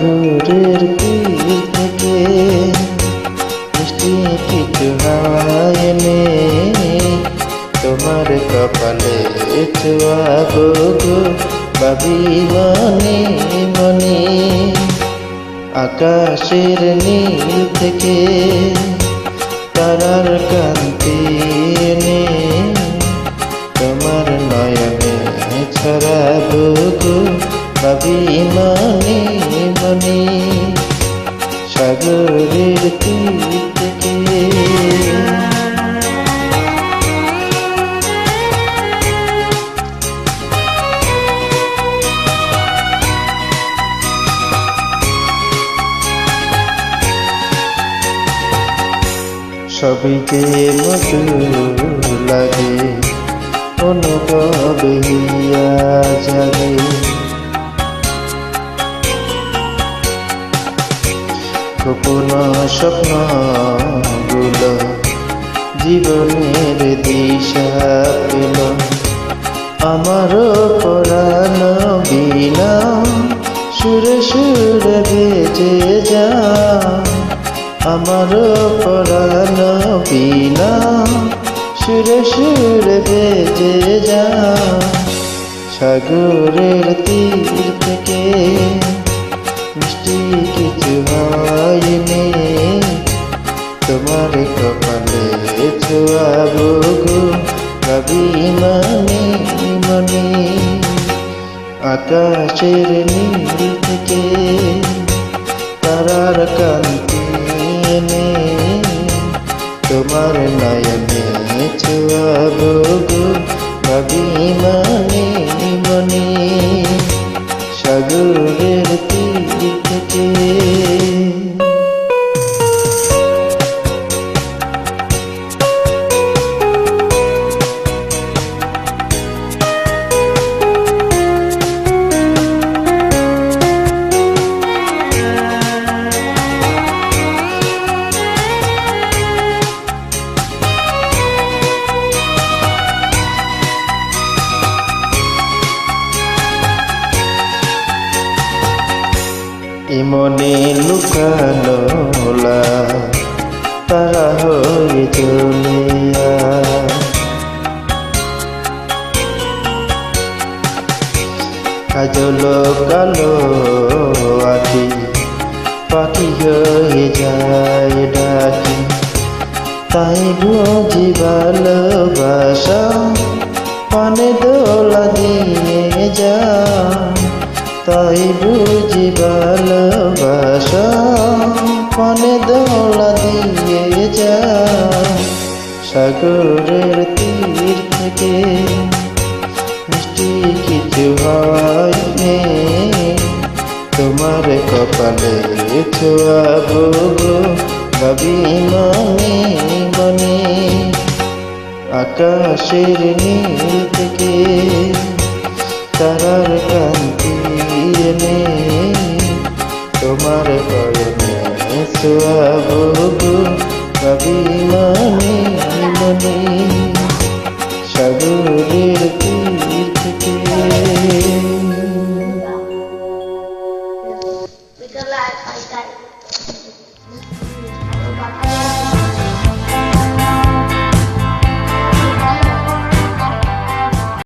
সাগরের তীর থেকে মিষ্টি কিছু হাওয়া এনে তোমার কপালে ছোঁয়াবো গো ভাবি মনে মনে। আকাশের নীল থেকে তারার কান্তি এনে তোমার নয়নে ছড়াবো গো ভাবি মনে মনে। সাগরের তীর থেকে সবই যে মধুর লাগে অনুভবে হিয়া জাগে। গোপন স্বপ্নগুলো জীবনের দিশা পেল। আমারও পরাণ বিনা সুরে সুরে বেজে যা। আমারও পরাণ বিনা সুরে সুরে বেজে যা। সাগরের তীর থেকে মিষ্টি কিছু হয়নি তোমার কপালে ছোঁয়াবো গো ভাবি মনে মনে। আকাশের নীল থেকে তারার কান্তি এনে তোমার নয়নে ছোঁয়াবো গো ভাবি মনে মনে। সাগরের তীর থেকে মনে লুকানো তারা হয়ে চলিয়া। কাজল কালো আখি পাখি হয়ে যায় ডাকি। তাই বুঝি ভালোবাসা পানে দোলা দিয়ে যা। তাই বুঝি ভালোবাসা পানে দোলা দিয়ে যা। সাগরের তীর থেকে মিষ্টি কিছু হয়নি তোমার কপালে ছোঁয়াবো গো ভাবি মনে মনে। আকাশের নীল থেকে তারার কান্তি এনে তোমার নয়নে ছোঁয়াবো গো ভাবি